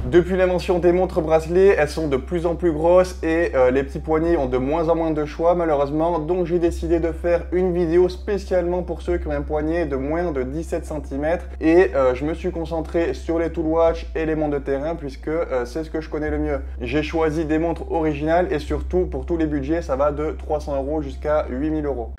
Depuis l'invention des montres bracelets, elles sont de plus en plus grosses et les petits poignets ont de moins en moins de choix malheureusement. Donc j'ai décidé de faire une vidéo spécialement pour ceux qui ont un poignet de moins de 17 cm. Et je me suis concentré sur les tool watch et les montres de terrain puisque c'est ce que je connais le mieux. J'ai choisi des montres originales et surtout pour tous les budgets, ça va de 300 € jusqu'à 8000 €.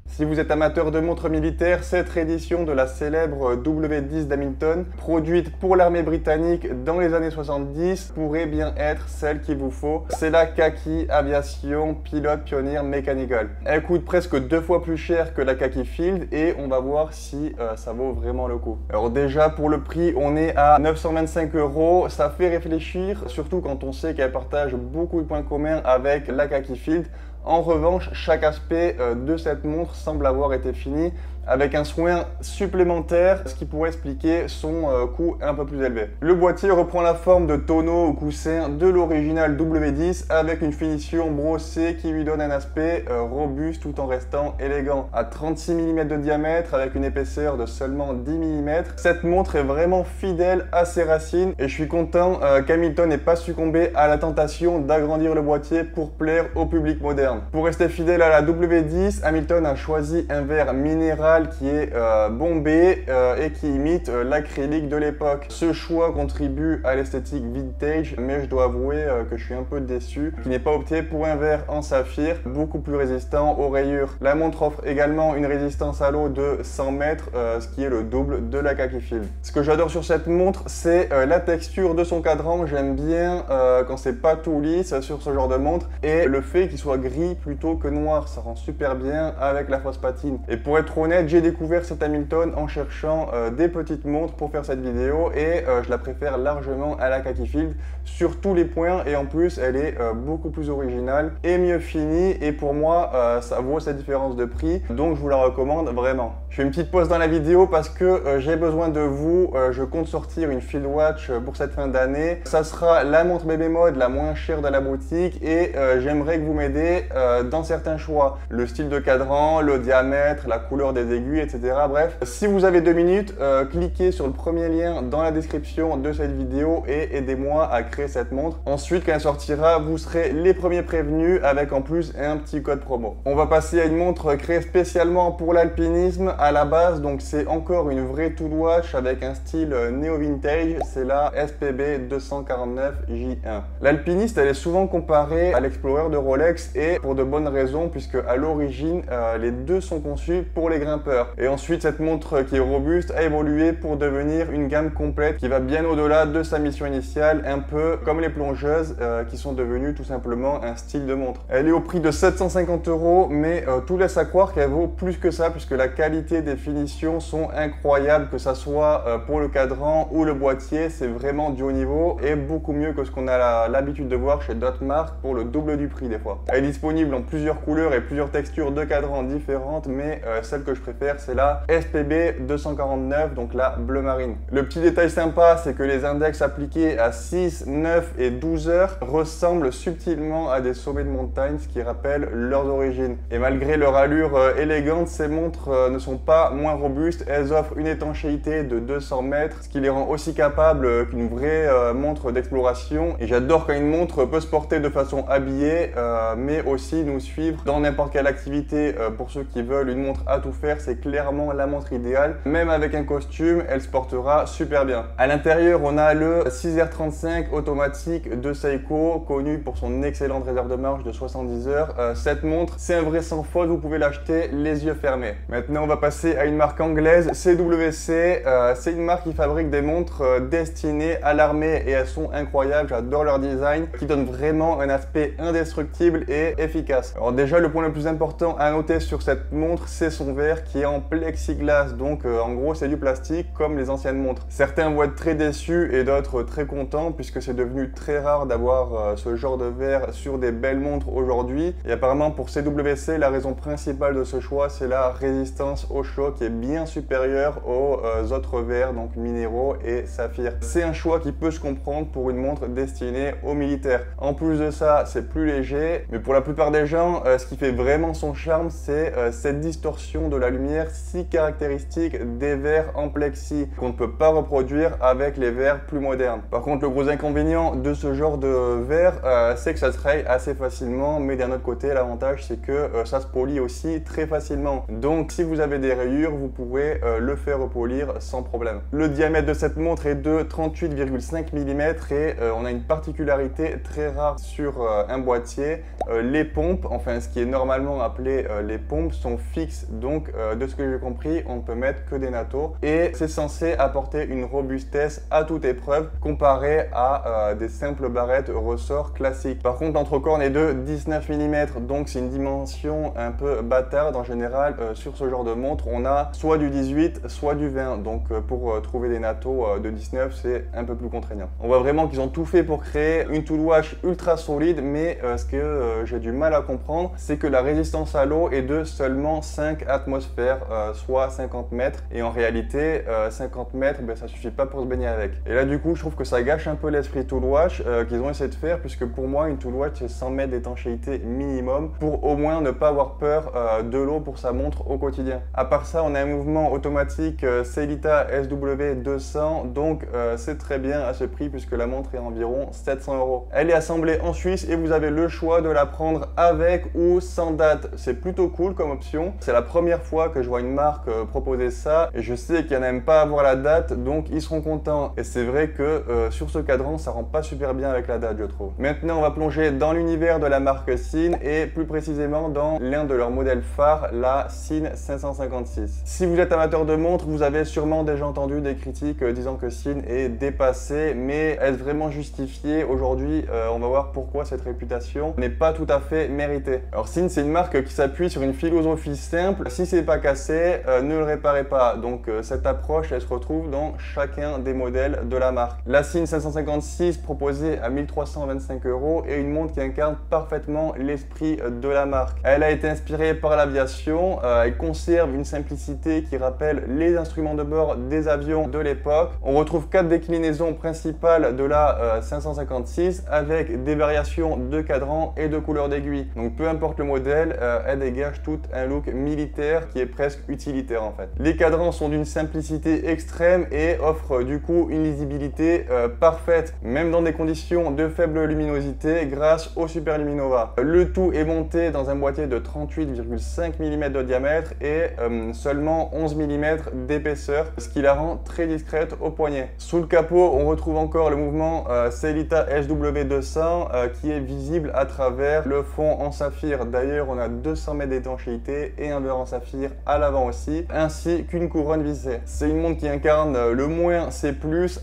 Si vous êtes amateur de montres militaires, cette réédition de la célèbre W10 d'Hamilton, produite pour l'armée britannique dans les années 70, pourrait bien être celle qu'il vous faut. C'est la Khaki Aviation Pilot Pioneer Mechanical. Elle coûte presque 2 fois plus cher que la Khaki Field et on va voir si ça vaut vraiment le coup. Alors déjà pour le prix, on est à 925 €. Ça fait réfléchir, surtout quand on sait qu'elle partage beaucoup de points communs avec la Khaki Field. En revanche, chaque aspect de cette montre semble avoir été fini avec un soin supplémentaire, ce qui pourrait expliquer son coût un peu plus élevé. Le boîtier reprend la forme de tonneau ou coussin de l'original W10 avec une finition brossée qui lui donne un aspect robuste tout en restant élégant. À 36 mm de diamètre avec une épaisseur de seulement 10 mm, cette montre est vraiment fidèle à ses racines et je suis content qu'Hamilton n'ait pas succombé à la tentation d'agrandir le boîtier pour plaire au public moderne. Pour rester fidèle à la W10, Hamilton a choisi un verre minéral qui est bombé et qui imite l'acrylique de l'époque. Ce choix contribue à l'esthétique vintage, mais je dois avouer que je suis un peu déçu qu'il n'ait pas opté pour un verre en saphir, beaucoup plus résistant aux rayures. La montre offre également une résistance à l'eau de 100 mètres, ce qui est le double de la Khaki Field. Ce que j'adore sur cette montre, c'est la texture de son cadran. J'aime bien quand c'est pas tout lisse sur ce genre de montre et le fait qu'il soit gris plutôt que noir, ça rend super bien avec la fausse patine. Et pour être honnête, j'ai découvert cette Hamilton en cherchant des petites montres pour faire cette vidéo et je la préfère largement à la Khaki Field sur tous les points et en plus elle est beaucoup plus originale et mieux finie et pour moi ça vaut cette différence de prix, donc je vous la recommande vraiment. Je fais une petite pause dans la vidéo parce que j'ai besoin de vous, je compte sortir une Field Watch pour cette fin d'année. Ça sera la montre bébé mode la moins chère de la boutique et j'aimerais que vous m'aidiez dans certains choix. Le style de cadran, le diamètre, la couleur des aiguilles, etc. Bref, si vous avez 2 minutes, cliquez sur le premier lien dans la description de cette vidéo et aidez-moi à créer cette montre. Ensuite, quand elle sortira, vous serez les premiers prévenus avec en plus un petit code promo. On va passer à une montre créée spécialement pour l'alpinisme à la base, donc c'est encore une vraie tool watch avec un style néo-vintage, c'est la SPB 249J1. L'alpiniste, elle est souvent comparée à l'Explorer de Rolex et pour de bonnes raisons puisque à l'origine, les deux sont conçus pour les grimpeurs. Et ensuite, cette montre qui est robuste a évolué pour devenir une gamme complète qui va bien au-delà de sa mission initiale, un peu comme les plongeuses qui sont devenues tout simplement un style de montre. Elle est au prix de 750 €, mais tout laisse à croire qu'elle vaut plus que ça puisque la qualité des finitions sont incroyables, que ça soit pour le cadran ou le boîtier, c'est vraiment du haut niveau et beaucoup mieux que ce qu'on a l'habitude de voir chez d'autres marques pour le double du prix des fois. Elle est disponible en plusieurs couleurs et plusieurs textures de cadran différentes, mais celle que je préfère c'est la SPB 249, donc la bleu marine. Le petit détail sympa, c'est que les index appliqués à 6, 9 et 12 heures ressemblent subtilement à des sommets de montagne, ce qui rappelle leurs origines. Et malgré leur allure élégante, ces montres ne sont pas moins robustes, elles offrent une étanchéité de 200 mètres, ce qui les rend aussi capables qu'une vraie montre d'exploration. Et j'adore quand une montre peut se porter de façon habillée, mais aussi nous suivre dans n'importe quelle activité. Pour ceux qui veulent une montre à tout faire, c'est clairement la montre idéale. Même avec un costume, elle se portera super bien. À l'intérieur, on a le 6h35 automatique de Seiko, connu pour son excellente réserve de marge de 70 heures. Cette montre, c'est un vrai sans faute, vous pouvez l'acheter les yeux fermés. Maintenant, on va passer à une marque anglaise, CWC. C'est une marque qui fabrique des montres destinées à l'armée et elles sont incroyables. J'adore leur design qui donne vraiment un aspect indestructible et efficace. Alors déjà, le point le plus important à noter sur cette montre, c'est son verre qui est en plexiglas, donc en gros c'est du plastique comme les anciennes montres. Certains vont être très déçus et d'autres très contents puisque c'est devenu très rare d'avoir ce genre de verre sur des belles montres aujourd'hui. Et apparemment pour CWC, la raison principale de ce choix, c'est la résistance au choc qui est bien supérieure aux autres verres, donc minéraux et saphir. C'est un choix qui peut se comprendre pour une montre destinée aux militaires. En plus de ça, c'est plus léger, mais pour la plupart des gens, ce qui fait vraiment son charme, c'est cette distorsion de la lumière si caractéristique des verres en plexi qu'on ne peut pas reproduire avec les verres plus modernes. Par contre, le gros inconvénient de ce genre de verre, c'est que ça se raye assez facilement, mais d'un autre côté, l'avantage c'est que ça se polit aussi très facilement. Donc si vous avez des rayures, vous pourrez le faire repolir sans problème. Le diamètre de cette montre est de 38,5 mm et on a une particularité très rare sur un boîtier. Les pompes, enfin ce qui est normalement appelé les pompes, sont fixes. Donc de ce que j'ai compris, on ne peut mettre que des nattos et c'est censé apporter une robustesse à toute épreuve comparé à des simples barrettes ressort classiques. Par contre, l'entrecorne est de 19 mm, donc c'est une dimension un peu bâtarde. En général, sur ce genre de montre, on a soit du 18, soit du 20. Donc pour trouver des nattos de 19, c'est un peu plus contraignant. On voit vraiment qu'ils ont tout fait pour créer une tool watch ultra solide, mais ce que j'ai du mal à comprendre, c'est que la résistance à l'eau est de seulement 5 atmosphères, soit 50 mètres. Et en réalité, 50 mètres, ben, ça suffit pas pour se baigner avec. Et là, du coup, je trouve que ça gâche un peu l'esprit tool watch qu'ils ont essayé de faire, puisque pour moi, une tool watch, c'est 100 mètres d'étanchéité minimum pour au moins ne pas avoir peur de l'eau pour sa montre au quotidien. À part ça, on a un mouvement automatique Sellita SW200, donc c'est très bien à ce prix puisque la montre est environ 700 €. Elle est assemblée en Suisse et vous avez le choix de la prendre avec ou sans date. C'est plutôt cool comme option. C'est la première fois que je vois une marque proposer ça et je sais qu'il n'aiment pas avoir la date, donc ils seront contents. Et c'est vrai que sur ce cadran, ça rend pas super bien avec la date, je trouve. Maintenant, on va plonger dans l'univers de la marque Sinn et plus précisément dans l'un de leurs modèles phares, la Sinn 556. Si vous êtes amateur de montres, vous avez sûrement déjà entendu des critiques disant que Sinn est dépassé, mais est-ce vraiment justifié? Aujourd'hui, on va voir pourquoi cette réputation n'est pas tout à fait méritée. Alors Sinn, c'est une marque qui s'appuie sur une philosophie simple. Si c'est pas cassé, ne le réparez pas. Donc cette approche, elle se retrouve dans chacun des modèles de la marque. La Sinn 556 proposée à 1325 € est une montre qui incarne parfaitement l'esprit de la marque. Elle a été inspirée par l'aviation, elle conserve une simplicité qui rappelle les instruments de bord des avions de l'époque. On retrouve 4 déclinaisons principales de la 556 avec des variations de cadran et de couleurs d'aiguille. Donc peu importe le modèle, elle dégage tout un look militaire qui est presque utilitaire en fait. Les cadrans sont d'une simplicité extrême et offrent du coup une lisibilité parfaite, même dans des conditions de faible luminosité grâce au Super Luminova. Le tout est monté dans un boîtier de 38,5 mm de diamètre et seulement 11 mm d'épaisseur, ce qui la rend très discrète au poignet. Sous le capot, on retrouve encore le mouvement Sellita SW200 qui est visible à travers le fond en saphir. D'ailleurs, on a 200 mètres d'étanchéité et un verre en saphir à l'avant aussi, ainsi qu'une couronne vissée. C'est une montre qui incarne le moins C+,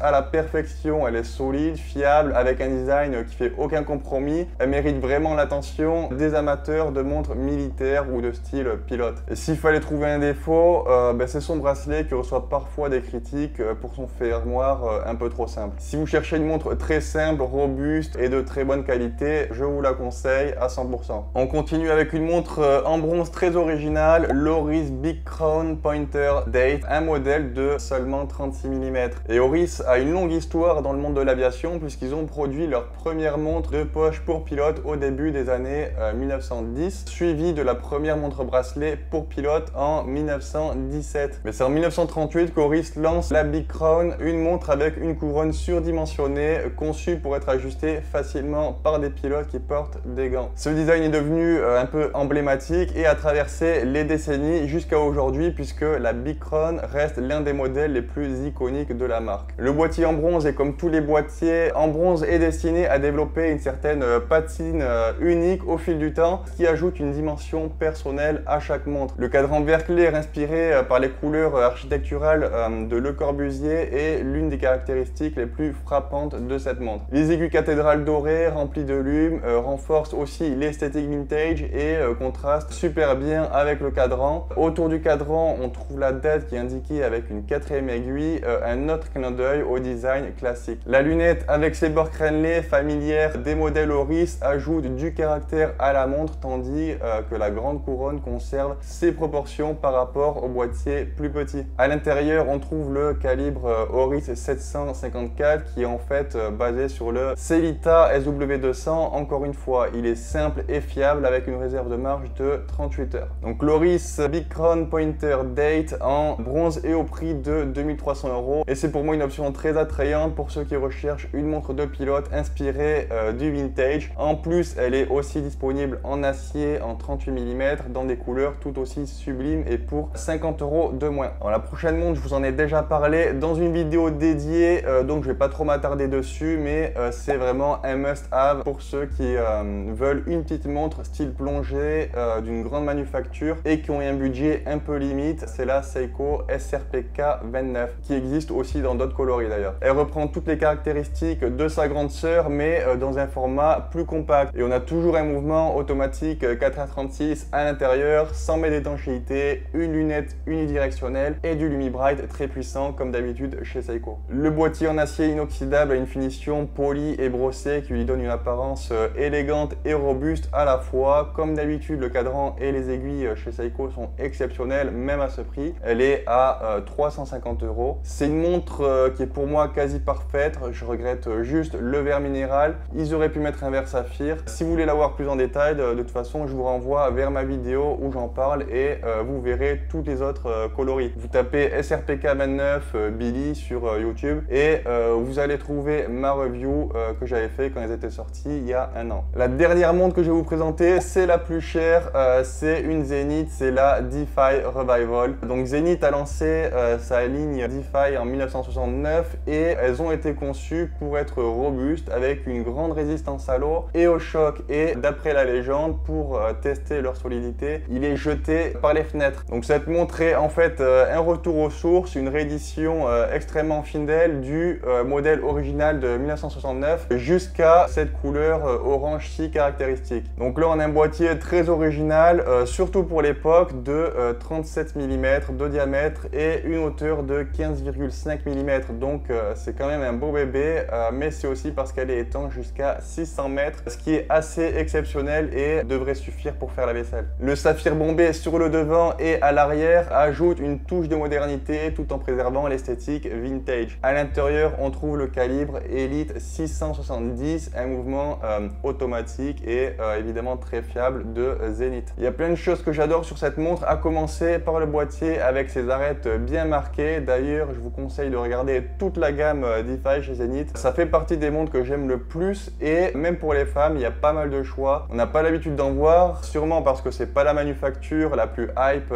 à la perfection. Elle est solide, fiable, avec un design qui fait aucun compromis. Elle mérite vraiment l'attention des amateurs de montres militaires ou de style pilote. Et s'il fallait trouver un défaut, c'est son bracelet qui reçoit parfois des critiques pour son fermoir un peu trop simple. Si vous cherchez une montre très simple, robuste et de très bonne qualité, je vous la conseille à 100%. On continue avec une montre en bronze très originale, l'Oris Big Crown Pointer Date, un modèle de seulement 36 mm. Et Oris a une longue histoire dans le monde de l'aviation puisqu'ils ont produit leur première montre de poche pour pilote au début des années 1910, suivi de la première montre bracelet pour pilote en 1917. Mais c'est en 1938 qu'Oris lance la Big Crown, une montre avec une couronne surdimensionnée conçue pour être ajustée facilement par des pilotes qui portent des gants. Ce design est devenu un peu emblématique et a traversé les décennies jusqu'à aujourd'hui puisque la Big Crown reste l'un des modèles les plus iconiques de la marque. Le boîtier en bronze est comme tous les boîtiers en bronze est destiné à développer une certaine patine unique au fil du temps qui ajoute une dimension personnelle à chaque montre. Le cadran vert clair inspiré par les couleurs architecturales de Le Corbusier est l'une des caractéristiques les plus frappantes de cette montre. Les aiguilles cathédrales dorées remplies de lumes renforcent aussi l'esthétique vintage et contrastent super bien avec le cadran. Autour du cadran, on trouve la date qui est indiquée avec une 4e aiguille, un autre clin d'œil au design classique. La lunette avec ses bords crénelés familières des modèles Oris ajoute du caractère à la montre, tandis que la grande couronne conserve ses proportions par rapport au boîtier plus petit. À l'intérieur, on trouve le calibre Oris 754 qui est en fait basé sur le Sellita SW200. Encore une fois, il est simple et fiable avec une réserve de marge de 38 heures. Donc l'Oris Big Crown Pointer Date en bronze et au prix de 2300 €. Et c'est pour moi une option très attrayante pour ceux qui recherchent une montre de pilote inspirée du vintage. En plus, elle est aussi disponible en acier en 38 mm dans des couleurs tout aussi sublimes et pour 50 € de moins. Alors, la prochaine montre, je vous en ai déjà parlé dans une vidéo dédiée, donc je vais pas trop m'attarder dessus, mais c'est vraiment un must-have pour ceux qui veulent une petite montre style plongée d'une grande manufacture et qui ont un budget un peu limite. C'est la Seiko SRPK 29 qui existe aussi dans d'autres coloris d'ailleurs. Elle reprend toutes les caractéristiques de sa grande sœur mais dans un format plus compact et on a toujours un mouvement automatique 4h36 à l'intérieur, 100 mètres d'étanchéité, une lunette unidirectionnelle et du Lumi-Bright très puissant comme d'habitude chez Seiko. Le boîtier en acier inoxydable a une finition polie et brossée qui lui donne une apparence élégante et robuste à la fois. Comme d'habitude, le cadran et les aiguilles chez Seiko sont exceptionnels même à ce prix. Elle est à 350 €. C'est une montre qui est pour moi quasi parfaite. Je regrette juste le verre minéral. Ils auraient pu mettre un verre saphir. Si vous voulez la voir plus en détail, de toute façon, je vous renvoie vers ma vidéo où j'en parle et vous verrez tous les autres coloris. Vous tapez SRPK 29 Billy sur YouTube et vous allez trouver ma review que j'avais fait quand elles étaient sorties il y a un an. La dernière montre que je vais vous présenter, c'est la plus chère, c'est une Zenith, c'est la DeFi Revival. Donc Zenith a lancé sa ligne DeFi en 1969 et elles ont été conçues pour être robustes avec une grande résistance à l'eau et au choc, et d'après la légende, pour tester leur solidité, il est jeté par les fenêtres. Donc cette montre est en fait un retour aux sources, une réédition extrêmement fidèle du modèle original de 1969 jusqu'à cette couleur orange si caractéristique. Donc là on a un boîtier très original, surtout pour l'époque, de 37 mm de diamètre et une hauteur de 15,5 mm. Donc c'est quand même un beau bébé, mais c'est aussi parce qu'elle est étanche jusqu'à 600 mètres, ce qui est assez exceptionnel et devrait suffire pour faire la vaisselle. Le saphir bombé sur le devant et à l'arrière ajoute une touche de modernité tout en préservant l'esthétique vintage. À l'intérieur, on trouve le calibre Elite 670, un mouvement automatique et évidemment très fiable de Zenith. Il y a plein de choses que j'adore sur cette montre, à commencer par le boîtier avec ses arêtes bien marquées. D'ailleurs, je vous conseille de regarder toute la gamme DeFi chez Zenith. Ça fait partie des montres que j'aime le plus et même pour les femmes, il y a pas mal de choix. On n'a pas l'habitude d'en voir, sûrement parce que c'est pas la manufacture la plus hype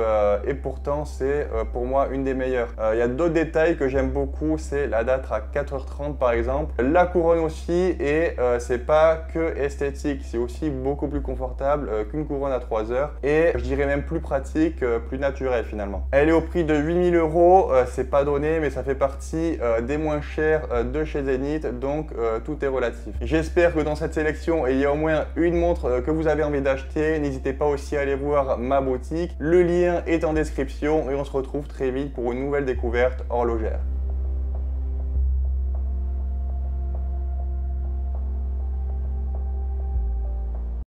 et pourtant c'est pour moi une des meilleures. Il y a d'autres détails que j'aime beaucoup, c'est la date à 4h30 par exemple. La couronne aussi, et c'est pas que esthétique, c'est aussi beaucoup plus confortable qu'une couronne à 3 heures et je dirais même plus pratique, plus naturel finalement. Elle est au prix de 8000 €, c'est pas donné mais ça fait partie des moins chers de chez Zenith, donc tout est relatif. J'espère que dans cette sélection il y a au moins une montre que vous avez envie d'acheter. N'hésitez pas aussi à aller voir ma boutique, le lien est en description et on se retrouve très vite pour une nouvelle découverte horlogère.